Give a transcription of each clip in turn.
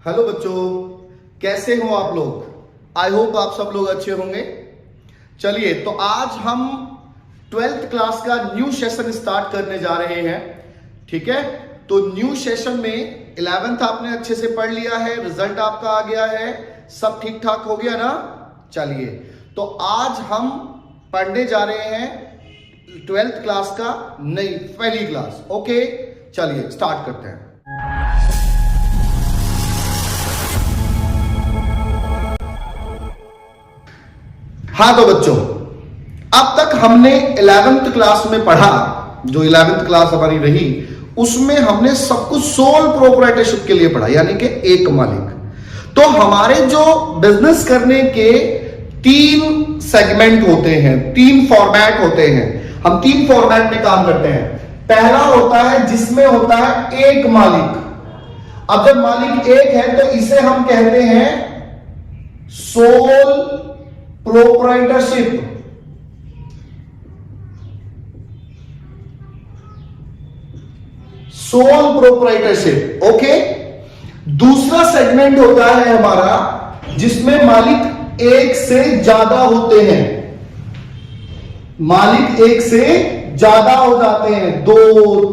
Hello बच्चों, कैसे हो आप लोग। आई होप आप सब लोग अच्छे होंगे। चलिए, तो आज हम 12th क्लास का न्यू सेशन स्टार्ट करने जा रहे हैं। ठीक है, तो न्यू सेशन में 11th आपने अच्छे से पढ़ लिया है, रिजल्ट आपका आ गया है, सब ठीक ठाक हो गया ना। चलिए, तो आज हम पढ़ने जा रहे हैं 12th क्लास का नई पहली क्लास। ओके, चलिए स्टार्ट करते हैं। हाँ तो बच्चों, अब तक हमने 11th क्लास में पढ़ा, जो 11th क्लास हमारी रही उसमें हमने सब कुछ सोल प्रोप्राइटरशिप के लिए पढ़ा, यानी कि एक मालिक। तो हमारे जो बिजनेस करने के 3 सेगमेंट होते हैं, 3 फॉर्मेट होते हैं। हम 3 फॉर्मेट में काम करते हैं। पहला होता है जिसमें होता है एक मालिक। अब जब मालिक एक है तो इसे हम कहते हैं sole proprietorship. Sole proprietorship. Okay, दूसरा सेगमेंट होता है हमारा जिसमें मालिक एक से ज्यादा होते हैं। मालिक एक से ज्यादा हो जाते हैं, 2,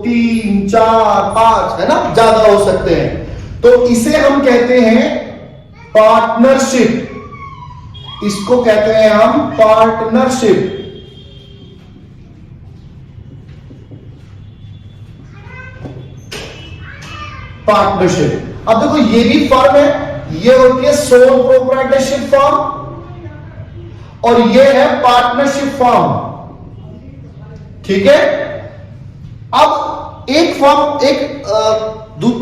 3, 4, 5, है ना, ज्यादा हो सकते हैं। तो इसे हम कहते हैं पार्टनरशिप। इसको कहते हैं हम पार्टनरशिप। पार्टनरशिप। अब देखो, ये भी फर्म है, ये होती है सोल प्रोप्राइटरशिप फर्म और ये है पार्टनरशिप फर्म। ठीक है, अब एक फर्म, एक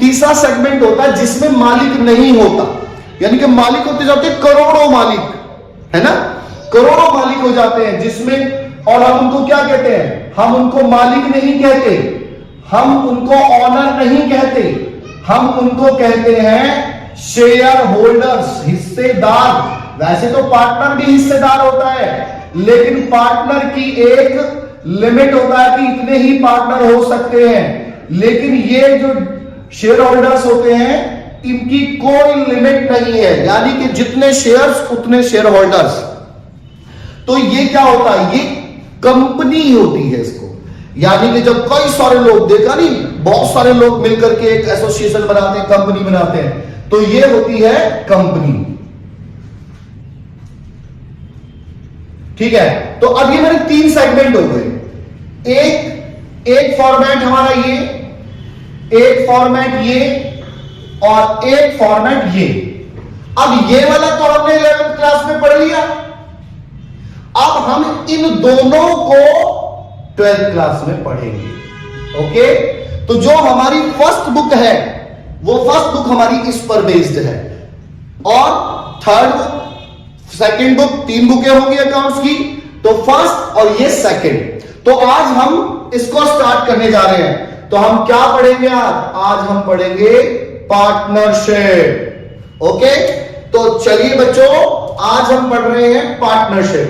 तीसरा सेगमेंट होता है जिसमें मालिक नहीं होता, यानी कि मालिक होते जाते करोड़ों मालिक, है ना, करोड़ों मालिक हो जाते हैं जिसमें, और हम उनको क्या कहते हैं, हम उनको मालिक नहीं कहते, हम उनको ऑनर नहीं कहते, हम उनको कहते हैं शेयर होल्डर्स, हिस्सेदार। वैसे तो पार्टनर भी हिस्सेदार होता है, लेकिन पार्टनर की एक लिमिट होता है कि इतने ही पार्टनर हो सकते हैं। लेकिन ये जो शेयर होल्डर्स होते हैं इनकी कोई लिमिट नहीं है, यानी कि जितने शेयर्स उतने शेयर होल्डर्स। तो ये क्या होता है, ये कंपनी होती है इसको, यानी कि जब कई सारे लोग, देखा नहीं, बहुत सारे लोग मिलकर के एक एसोसिएशन बनाते हैं, कंपनी बनाते हैं, तो ये होती है कंपनी। ठीक है, तो अब ये मेरे 3 सेगमेंट हो गए। एक फॉर्मेट हमारा ये, एक फॉर्मेट ये, और एक फॉर्मेट ये। अब ये वाला तो हमने 11th क्लास में पढ़ लिया। अब हम इन दोनों को 12th क्लास में पढ़ेंगे। ओके, तो जो हमारी फर्स्ट बुक है वो फर्स्ट बुक हमारी इस पर बेस्ड है, और थर्ड बुक, सेकंड बुक, 3 बुकें होंगी अकाउंट्स की, तो फर्स्ट और ये सेकंड। तो आज हम इसको स्टार्ट करने जा रहे हैं। तो हम क्या पढ़ेंगे आज हम पढ़ेंगे पार्टनरशिप। ओके, तो चलिए बच्चों, आज हम पढ़ रहे हैं पार्टनरशिप।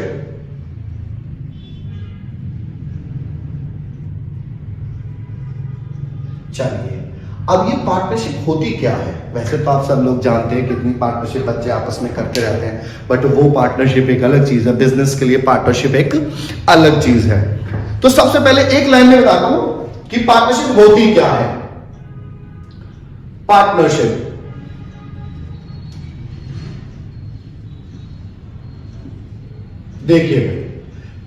चलिए, अब ये पार्टनरशिप होती क्या है। वैसे तो आप सब लोग जानते हैं कितनी पार्टनरशिप बच्चे आपस में करते रहते हैं, बट वो पार्टनरशिप एक अलग चीज है। बिजनेस के लिए पार्टनरशिप एक अलग चीज है। तो सबसे पहले एक लाइन में बताता हूं कि पार्टनरशिप होती क्या है। पार्टनरशिप, देखिए,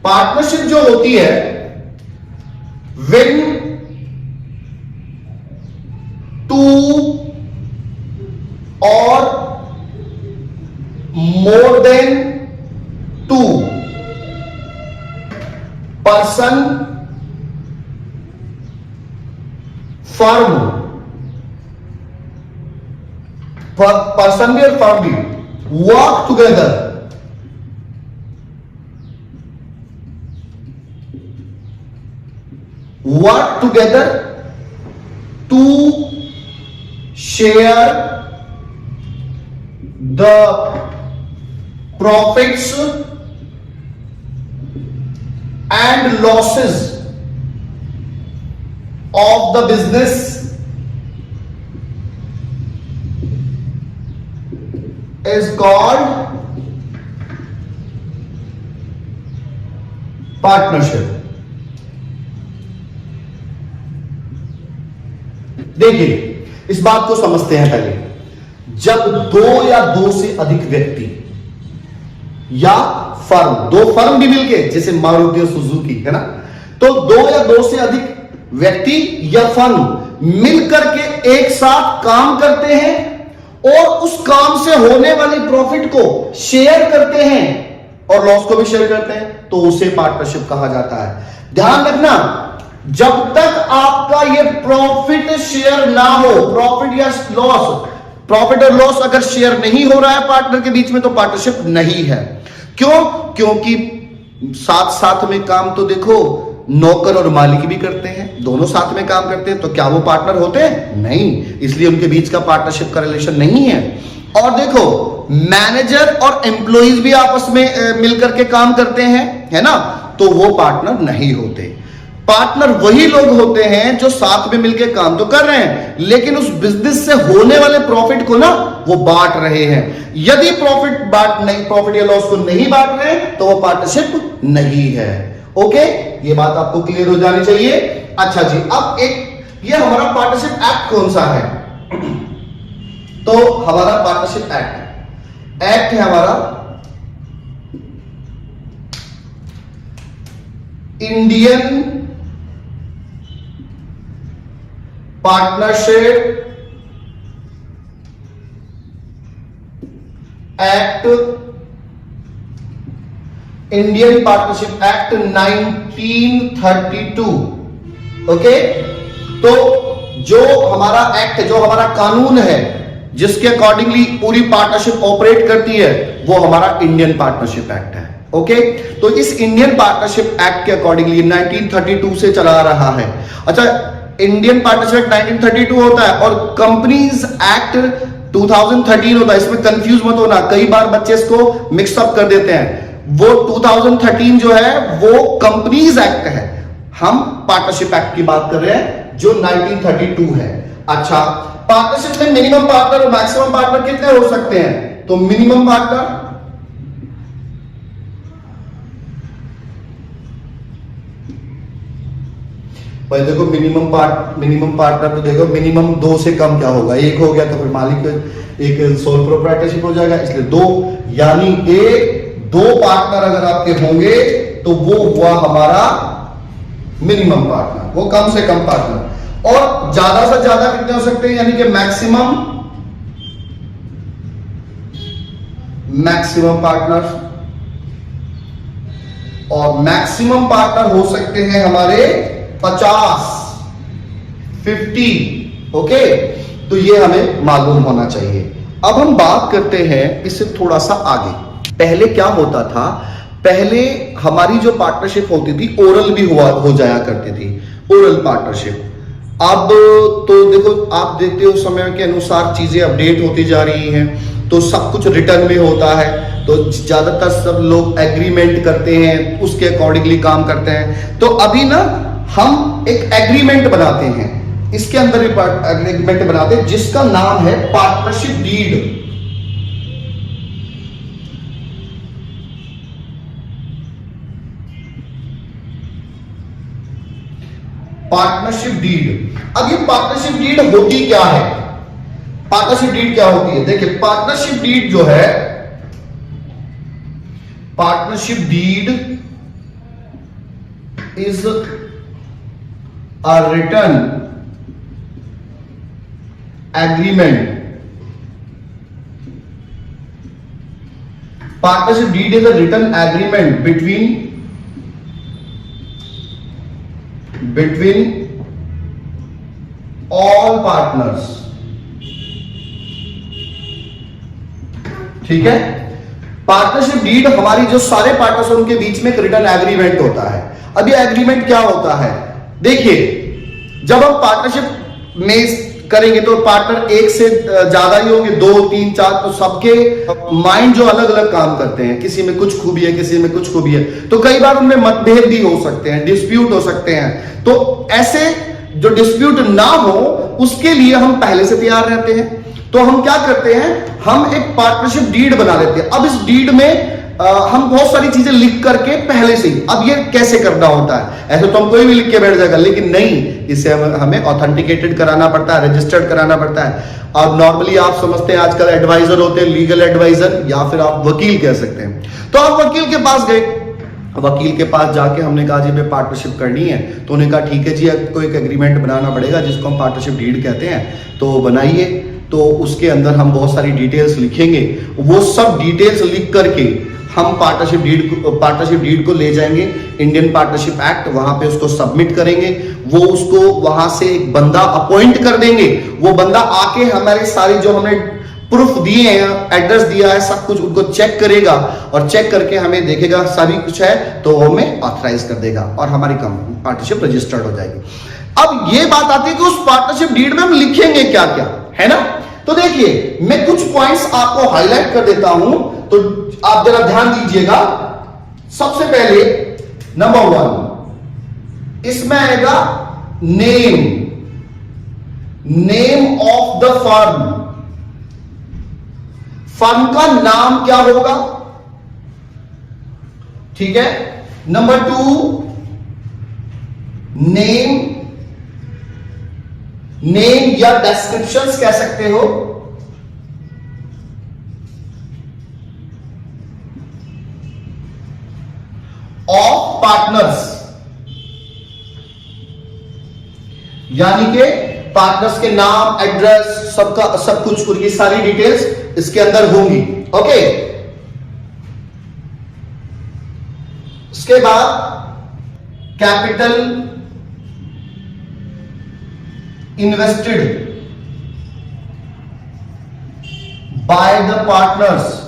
पार्टनरशिप जो होती है, व्हेन 2 और more than 2 person, firm, person भी और फर्म भी work together, to share the profits and losses of the business is called partnership. देखिए इस बात को समझते हैं पहले। जब दो या दो से अधिक व्यक्ति या फर्म, दो फर्म भी मिलके, जैसे मारुति और सुजुकी है ना, तो दो या दो से अधिक व्यक्ति या फर्म मिलकर के एक साथ काम करते हैं और उस काम से होने वाली प्रॉफिट को शेयर करते हैं और लॉस को भी शेयर करते हैं, तो उसे पार्टनरशिप कहा जाता है। ध्यान रखना, जब तक आपका ये प्रॉफिट शेयर ना हो, प्रॉफिट या लॉस, प्रॉफिट और लॉस अगर शेयर नहीं हो रहा है पार्टनर के बीच में, तो पार्टनरशिप नहीं है। क्यों? क्योंकि साथ साथ में काम तो देखो नौकर और मालिक भी करते हैं, दोनों साथ में काम करते हैं, तो क्या वो पार्टनर होते हैं? नहीं, इसलिए उनके बीच का पार्टनरशिप का रिलेशन नहीं है। और देखो मैनेजर और एम्प्लॉइज भी आपस में मिलकर के काम करते हैं, है ना, तो वो पार्टनर नहीं होते। पार्टनर वही लोग होते हैं जो साथ में मिलकर काम तो कर रहे हैं, लेकिन उस बिजनेस से होने वाले प्रॉफिट को ना वो बांट रहे हैं। यदि प्रॉफिट या लॉस को नहीं बांट रहे तो वो पार्टनरशिप नहीं है। ओके, ये बात आपको क्लियर हो जानी चाहिए। अच्छा जी, अब ये हमारा पार्टनरशिप एक्ट कौन सा है? तो हमारा पार्टनरशिप एक्ट है हमारा Indian partnership act, Indian partnership act 1932। Okay, तो जो हमारा एक्ट है, जो हमारा कानून है, जिसके अकॉर्डिंगली पूरी पार्टनरशिप ऑपरेट करती है, वो हमारा इंडियन पार्टनरशिप एक्ट है। ओके, तो इस इंडियन पार्टनरशिप एक्ट के अकॉर्डिंगली 1932 से चला रहा है। अच्छा, इंडियन पार्टनरशिप एक्ट 1932 होता है और कंपनीज एक्ट 2013 होता है। इसमें कंफ्यूज मत होना, कई बार बच्चे इसको मिक्सअप कर देते हैं। वो 2013 जो है वो कंपनीज एक्ट है, हम पार्टनरशिप एक्ट की बात कर रहे हैं जो 1932 है। अच्छा, पार्टनरशिप में मिनिमम पार्टनर और मैक्सिमम पार्टनर कितने हो सकते हैं? तो मिनिमम पार्टनर भाई देखो, मिनिमम पार्टनर तो देखो मिनिमम 2 से कम क्या होगा, 1 हो गया तो फिर मालिक एक सोल प्रोप्राइटरशिप हो जाएगा, इसलिए 2, यानी 2 पार्टनर अगर आपके होंगे तो वो हुआ हमारा मिनिमम पार्टनर, वो कम से कम पार्टनर। और ज्यादा से ज्यादा कितने हो सकते हैं? यानी कि मैक्सिमम पार्टनर, और मैक्सिमम पार्टनर हो सकते हैं हमारे 50, 50। ओके, तो ये हमें मालूम होना चाहिए। अब हम बात करते हैं इससे थोड़ा सा आगे। पहले क्या होता था? पहले हमारी जो पार्टनरशिप होती थी ओरल भी हो जाया करती थी, ओरल पार्टनरशिप। अब तो देखो, आप देखते हो समय के अनुसार चीजें अपडेट होती जा रही हैं, तो सब कुछ रिटर्न में होता है, तो ज्यादातर सब लोग एग्रीमेंट करते हैं, उसके अकॉर्डिंगली काम करते हैं। तो अभी ना हम एक एग्रीमेंट बनाते हैं, इसके अंदर भी एग्रीमेंट बनाते हैं जिसका नाम है पार्टनरशिप डीड। Partnership deed. अब ये पार्टनरशिप डीड होती क्या है? पार्टनरशिप डीड क्या होती है? देखिए, पार्टनरशिप डीड जो है, partnership deed is a written agreement. Partnership deed is a written agreement between all partners. ठीक है, पार्टनरशिप डीड हमारी जो सारे पार्टनर्स हैं उनके बीच में एक रिटर्न एग्रीमेंट होता है। अब ये एग्रीमेंट क्या होता है? देखिए, जब हम पार्टनरशिप में करेंगे तो पार्टनर एक से ज्यादा ही होंगे, 2, 3, 4, तो सबके माइंड जो अलग अलग काम करते हैं, किसी में कुछ खूबी है, किसी में कुछ खूबी है, तो कई बार उनमें मतभेद भी हो सकते हैं, डिस्प्यूट हो सकते हैं। तो ऐसे जो डिस्प्यूट ना हो उसके लिए हम पहले से तैयार रहते हैं। तो हम क्या करते हैं, हम एक पार्टनरशिप डीड बना लेते हैं। अब इस डीड में हम बहुत सारी चीजें लिख करके पहले से ही, अब ये कैसे करना होता है, ऐसे तो हम कोई भी लिख के बैठ जाएगा, लेकिन नहीं, इसे हमें ऑथेंटिकेटेड कराना पड़ता है, रजिस्टर्ड कराना पड़ता है। और नॉर्मली आप समझते हैं आजकल एडवाइजर होते हैं, लीगल एडवाइजर, या फिर आप वकील कह सकते हैं। तो आप वकील के पास गए, वकील के पास जाके हमने कहा जी मैं पार्टनरशिप करनी है, तो उन्होंने कहा ठीक है जी, आपको एक एग्रीमेंट बनाना पड़ेगा जिसको हम पार्टनरशिप डीड कहते हैं, तो बनाइए। तो उसके अंदर हम बहुत सारी डिटेल्स लिखेंगे, वो सब डिटेल्स लिख करके हम पार्टनरशिप डीड को ले जाएंगे इंडियन पार्टनरशिप एक्ट, वहां पे उसको सबमिट करेंगे। वो उसको वहां से एक बंदा अपॉइंट कर देंगे, वो बंदा आके हमारे सारी जो हमने प्रूफ दिए हैं, एड्रेस दिया है, सब कुछ उनको चेक करेगा, और चेक करके हमें देखेगा सभी कुछ है तो वो हमें ऑथराइज कर देगा और हमारी पार्टनरशिप रजिस्टर्ड हो जाएगी। अब ये बात आती है कि उस पार्टनरशिप डीड में हम लिखेंगे क्या क्या, है ना। तो देखिए मैं कुछ पॉइंट्स आपको हाईलाइट कर देता हूं, तो आप जरा ध्यान दीजिएगा। सबसे पहले नंबर 1, इसमें आएगा name of the firm. Firm का नाम क्या होगा, ठीक है। नंबर 2, नेम या डिस्क्रिप्शंस कह सकते हो, ऑफ पार्टनर्स, यानी कि पार्टनर्स के नाम, एड्रेस, सबका सब कुछ, ये सारी डिटेल्स इसके अंदर होंगी। ओके, इसके बाद capital invested by the partners.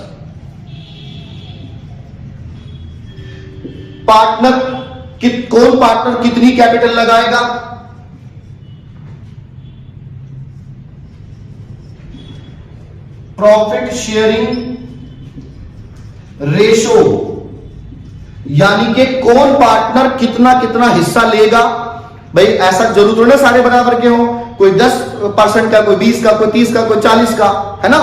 कौन पार्टनर कितनी कैपिटल लगाएगा, प्रॉफिट शेयरिंग रेशो, यानी कि कौन पार्टनर कितना कितना हिस्सा लेगा। भाई ऐसा जरूर थोड़ा सारे बराबर के हो, कोई 10% का, कोई 20 का, कोई 30 का, कोई 40 का, है ना,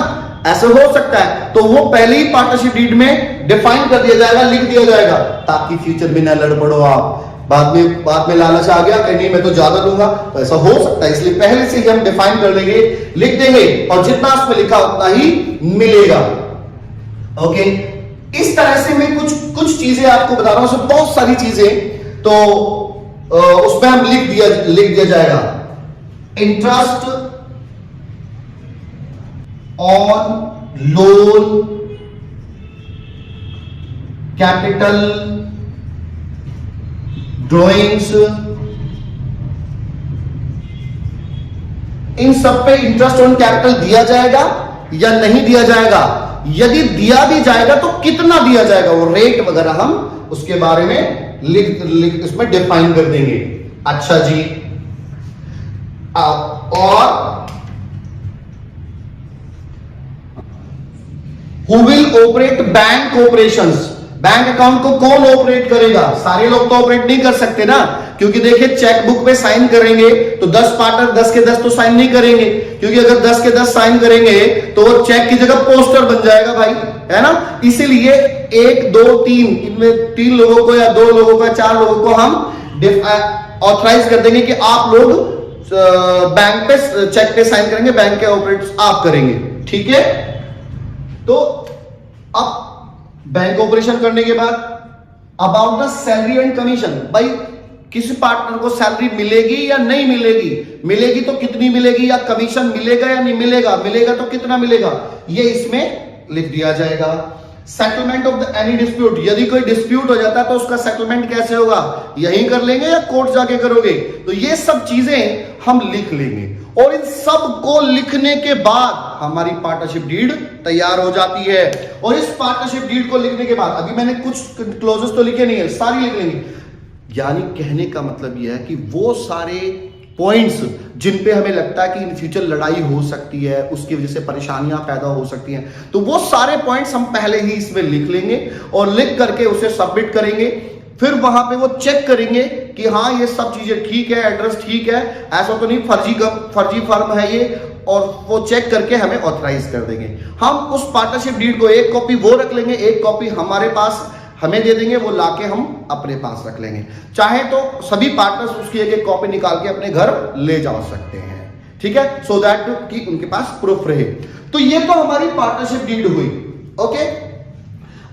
ऐसे हो सकता है। तो वो पहले ही पार्टनरशिप डीड में डिफाइन कर दिया जाएगा, लिख दिया जाएगा, ताकि फ्यूचर में ना लड़ पड़ो आप, बाद में लालच आ गया कि नहीं मैं तो ज्यादा दूंगा, तो ऐसा हो सकता है। इसलिए पहले से ही हम डिफाइन कर देंगे, लिख देंगे, और जितना उसमें लिखा उतना ही मिलेगा। ओके, इस तरह से मैं कुछ चीजें आपको बता रहा हूं, बहुत सारी चीजें, तो उसमें हम लिख दिया जाएगा, interest on loan, capital, drawings, इन सब पे इंटरेस्ट ऑन कैपिटल दिया जाएगा या नहीं दिया जाएगा। यदि दिया भी जाएगा तो कितना दिया जाएगा, वो रेट वगैरह हम उसके बारे में लिख इसमें डिफाइन कर देंगे। अच्छा जी, और who will operate bank operations, bank account को कौन ऑपरेट करेगा। सारे लोग तो ऑपरेट नहीं कर सकते ना, क्योंकि देखिए चेक बुक पे साइन करेंगे तो 10 पार्टनर 10 के 10 तो साइन नहीं करेंगे, क्योंकि अगर 10 के 10 साइन करेंगे तो वो चेक की जगह पोस्टर बन जाएगा भाई, है ना। इसीलिए 1 2 3 इनमें 3 लोगों को या 2 लोगों को या 4 लोगों को हम ऑथराइज कर देंगे कि आप लोग बैंक पे चेक पे साइन करेंगे, बैंक के ऑपरेट आप करेंगे, ठीक है। तो अब बैंक ऑपरेशन करने के बाद about the salary and commission, भाई किसी पार्टनर को सैलरी मिलेगी या नहीं मिलेगी, मिलेगी तो कितनी मिलेगी, या कमीशन मिलेगा या नहीं मिलेगा, मिलेगा तो कितना मिलेगा, ये इसमें लिख दिया जाएगा। Settlement of the any dispute, यदि कोई डिस्प्यूट हो जाता है तो उसका सेटलमेंट कैसे होगा, यहीं कर लेंगे या कोर्ट जाके करोगे, तो ये सब चीजें हम लिख लेंगे। और इन सब को लिखने के बाद हमारी पार्टनरशिप डीड तैयार हो जाती है। और इस पार्टनरशिप डीड को लिखने के बाद, अभी मैंने कुछ क्लोजेस तो लिखे नहीं है, सारी लिख लेंगे। यानी कहने का मतलब यह है कि वो सारे पॉइंट्स जिन पे हमें लगता है कि इन फ्यूचर लड़ाई हो सकती है, उसकी वजह से परेशानियां पैदा हो सकती हैं, तो वो सारे पॉइंट्स हम पहले ही इसमें लिख लेंगे और लिख करके उसे सबमिट करेंगे। फिर वहां पे वो चेक करेंगे कि हाँ ये सब चीजें ठीक है, एड्रेस ठीक है, ऐसा तो नहीं फर्जी फर्म है ये, और वो चेक करके हमें ऑथराइज कर देंगे। हम उस पार्टनरशिप डीड को एक कॉपी वो रख लेंगे, एक कॉपी हमारे पास हमें दे देंगे, वो लाके हम अपने पास रख लेंगे। चाहे तो सभी पार्टनर्स उसकी एक एक कॉपी निकाल के अपने घर ले जा सकते हैं, ठीक है, सो दैट कि उनके पास प्रूफ रहे। तो ये तो हमारी पार्टनरशिप डीड हुई, ओके,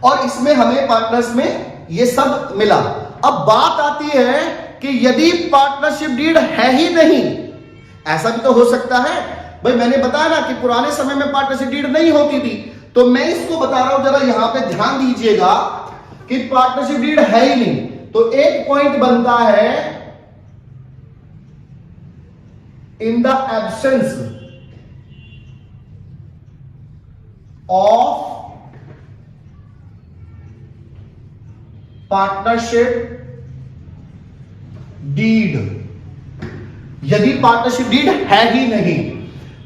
और इसमें हमें पार्टनर्स में ये सब मिला। अब बात आती है कि यदि पार्टनरशिप डीड है ही नहीं, ऐसा भी तो हो सकता है भाई, मैंने बताया ना कि पुराने समय में पार्टनरशिप डीड नहीं होती थी, तो मैं इसको बता रहा हूं, जरा यहां पे ध्यान दीजिएगा कि पार्टनरशिप डीड है ही नहीं, तो एक पॉइंट बनता है in the absence of partnership deed. यदि पार्टनरशिप डीड है ही नहीं,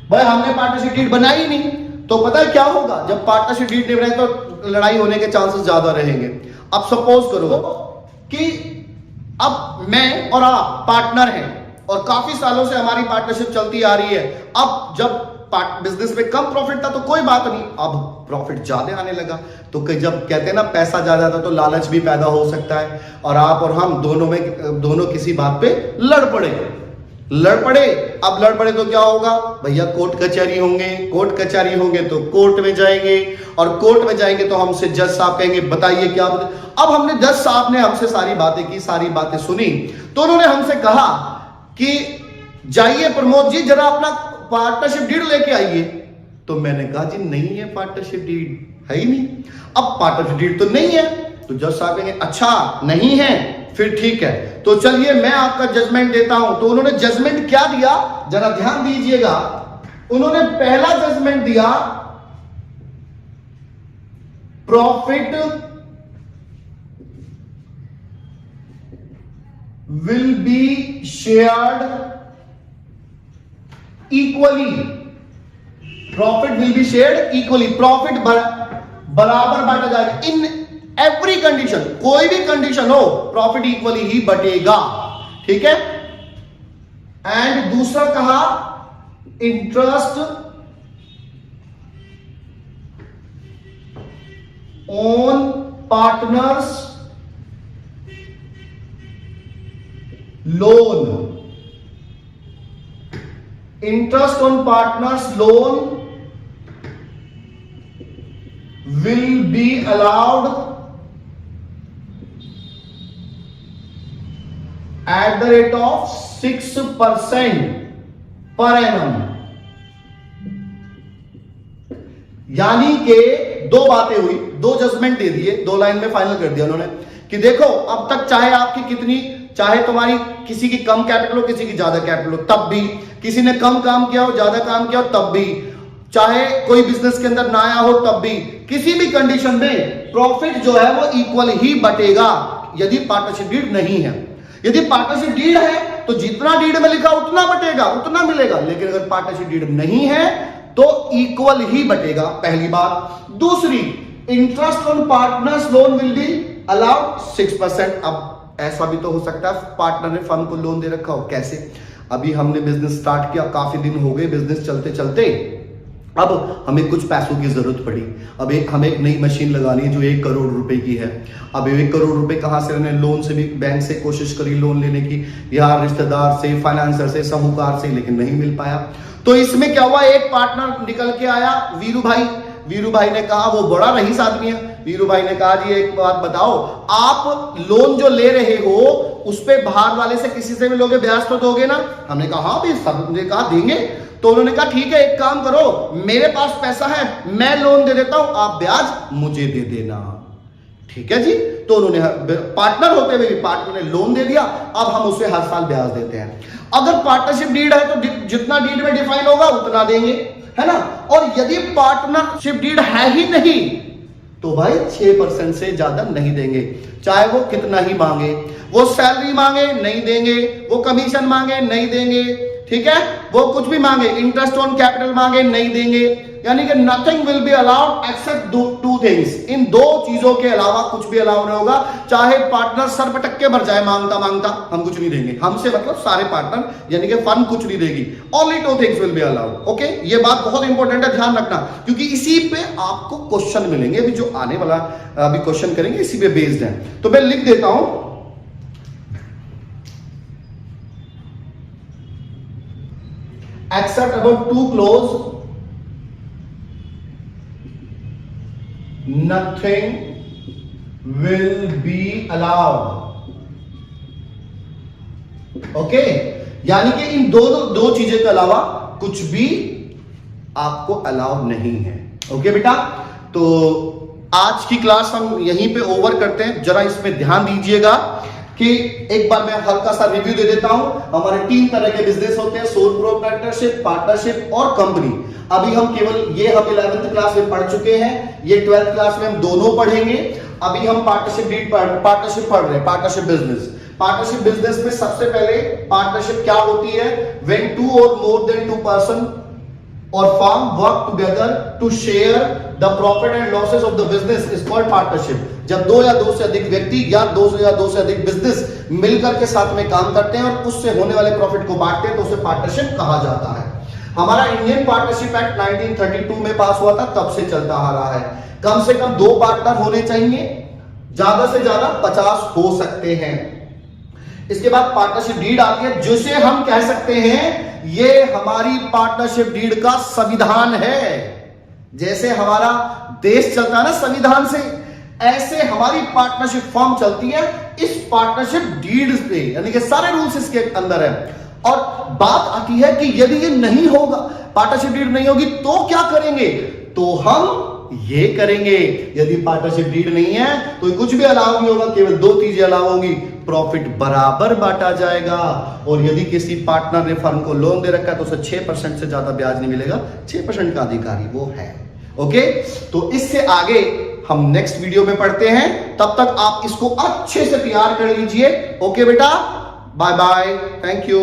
भाई हमने पार्टनरशिप डीड बनाई नहीं, तो पता है क्या होगा, जब पार्टनरशिप डीड नहीं बनाए तो लड़ाई होने के चांसेस ज्यादा रहेंगे। अब सपोज करो कि अब मैं और आप पार्टनर हैं और काफी सालों से हमारी पार्टनरशिप चलती आ रही है। अब जब बिजनेस में कम प्रॉफिट था तो कोई बात नहीं, अब प्रॉफिट ज्यादा आने लगा, तो जब कहते हैं ना पैसा ज्यादा था तो लालच भी पैदा हो सकता है, और आप और हम दोनों किसी बात पे लड़ पड़े। अब लड़ पड़े तो क्या होगा भैया, कोर्ट कचहरी होंगे, कोर्ट कचहरी होंगे तो कोर्ट में जाएंगे, और कोर्ट में जाएंगे तो हमसे जज साहब कहेंगे बताइए क्या। अब हमने जज साहब ने हमसे सारी बातें की, सारी बातें सुनी, तो उन्होंने हमसे कहा कि जाइए प्रमोद जी जरा अपना पार्टनरशिप डीड लेके आइए। तो मैंने कहा जी नहीं है, पार्टनरशिप डीड है ही नहीं। अब पार्टनरशिप डीड तो नहीं है, तो जज साहब कहेंगे अच्छा नहीं है, फिर ठीक है, तो चलिए मैं आपका जजमेंट देता हूं। तो उन्होंने जजमेंट क्या दिया, जरा ध्यान दीजिएगा। उन्होंने पहला जजमेंट दिया, profit will be shared equally. Profit will be shared equally, profit बराबर बांटा जाएगा इन एवरी कंडीशन, कोई भी कंडीशन हो प्रॉफिट इक्वली ही बटेगा, ठीक है। एंड दूसरा कहा interest on partners loan, interest on partners loan will be allowed at the rate of 6% per annum। यानी कि दो बातें हुई, दो जजमेंट दे दिए, दो लाइन में फाइनल कर दिया उन्होंने कि देखो अब तक चाहे आपकी कितनी, चाहे तुम्हारी किसी की कम कैपिटल हो किसी की ज्यादा कैपिटल हो, तब भी किसी ने कम काम किया हो ज्यादा काम किया हो तब भी, चाहे कोई बिजनेस के अंदर ना आया हो तब भी, किसी भी कंडीशन में प्रॉफिट जो है वो इक्वल ही बटेगा यदि पार्टनरशिप डीड नहीं है। यदि पार्टनरशिप डीड है तो जितना डीड में लिखा उतना बटेगा, उतना मिलेगा, लेकिन अगर पार्टनरशिप डीड नहीं है तो इक्वल ही बटेगा, पहली बात। दूसरी, interest on partners loan will be allowed 6%। अब ऐसा भी तो हो सकता है पार्टनर ने फर्म को लोन दे रखा हो, कैसे, अभी हमने बिजनेस स्टार्ट किया, काफी दिन हो गए बिजनेस चलते चलते, अब हमें कुछ पैसों की जरूरत पड़ी, अब हमें एक नई मशीन लगानी है जो 1 करोड़ रुपए की है। अब 1 करोड़ रुपए कहां से लेने, लोन से भी बैंक से कोशिश करी लोन लेने की, या रिश्तेदार से, फाइनेंसर से, साहूकार से, लेकिन नहीं मिल पाया। तो इसमें क्या हुआ, एक पार्टनर निकल के आया, वीरू भाई। वीरू भाई ने कहा, वो बड़ा रईस आदमी है, वीरू भाई ने कहा जी एक बात बताओ, आप लोन जो ले रहे हो उस पे बाहर वाले से किसी से भी लोगे, ब्याज तो दोगे ना। हमने कहा हाँ भाई, सब ने कहा देंगे। तो उन्होंने कहा ठीक है एक काम करो, मेरे पास पैसा है, मैं लोन दे देता हूं, आप ब्याज मुझे दे देना, ठीक है जी। तो उन्होंने पार्टनर होते हुए भी पार्टनर ने लोन दे दिया, अब हम उसे हर साल ब्याज देते हैं। अगर पार्टनरशिप डीड है तो जितना डीड में डिफाइन होगा उतना देंगे, है ना। और यदि पार्टनरशिप डीड है ही नहीं तो भाई 6% से ज्यादा नहीं देंगे, चाहे वो कितना ही मांगे, वो सैलरी मांगे नहीं देंगे, वो कमीशन मांगे नहीं देंगे, ठीक है, वो कुछ भी मांगे, इंटरेस्ट ऑन कैपिटल मांगे नहीं देंगे। यानी कि nothing will be allowed except two things, इन दो चीजों के अलावा कुछ भी अलाउ नहीं होगा। चाहे पार्टनर सर पटक के भर जाए मांगता मांगता, हम कुछ नहीं देंगे। हमसे मतलब सारे पार्टनर यानी कि फर्म कुछ नहीं देगी। Only two things will be allowed. Okay, ये बात बहुत इंपॉर्टेंट है, ध्यान रखना, क्योंकि इसी पे आपको क्वेश्चन मिलेंगे। अभी जो आने वाला अभी क्वेश्चन करेंगे इसी पे बेस्ड है। तो मैं लिख देता हूं, except about 2 clause, nothing will be allowed. Okay, यानी कि इन दो चीजें के अलावा कुछ भी आपको अलाउ नहीं है। ओके बेटा, तो आज की क्लास हम यहीं पे ओवर करते हैं। जरा इसमें ध्यान दीजिएगा कि एक बार मैं हल्का सा रिव्यू दे देता हूं। हमारे 3 तरह के बिजनेस होते हैं, सोल प्रोप्राइटरशिप, पार्टनरशिप और कंपनी। अभी हम केवल ये हम 11th क्लास में पढ़ चुके हैं, ये 12th क्लास में हम दोनों पढ़ेंगे। अभी हम पार्टनरशिप पढ़ रहे हैं, पार्टनरशिप बिजनेस। पार्टनरशिप बिजनेस में सबसे पहले पार्टनरशिप क्या होती है? When 2 or more than 2 person or firm work together to share the profit and losses of the business is called partnership। जब 2 या 2 से अधिक व्यक्ति या 2 या 2 से अधिक बिजनेस मिलकर के साथ में काम करते हैं और उससे होने वाले प्रॉफिट को बांटते हैं तो उसे पार्टनरशिप कहा जाता है। हमारा इंडियन पार्टनरशिप एक्ट 1932 में पास हुआ था, तब से चलता आ रहा है। कम से कम 2 पार्टनर होने चाहिए, ज्यादा से ज्यादा 50 हो सकते हैं। इसके बाद पार्टनरशिप डीड आती है, जिसे हम कह सकते हैं ये हमारी पार्टनरशिप डीड का संविधान है। जैसे हमारा देश चलता है ना संविधान से, ऐसे हमारी पार्टनरशिप फॉर्म चलती है इस पार्टनरशिप डीड पे, यानी कि सारे रूल्स इसके अंदर है। और बात आती है कि यदि ये नहीं होगा, पार्टनरशिप डीड नहीं होगी तो क्या करेंगे? तो हम ये करेंगे। यदि पार्टनरशिप डीड नहीं है तो कुछ भी अलाउ नहीं होगा, केवल 2 चीजें अलाउ होंगी, प्रॉफिट बराबर बांटा जाएगा। और यदि किसी पार्टनर ने फर्म को लोन दे रखा है तो उसे 6% से ज्यादा ब्याज नहीं मिलेगा, 6% का अधिकारी वो है। ओके, तो इससे आगे हम नेक्स्ट वीडियो में पढ़ते हैं। तब तक आप इसको अच्छे से तैयार कर लीजिए। ओके बेटा, बाय बाय, थैंक यू।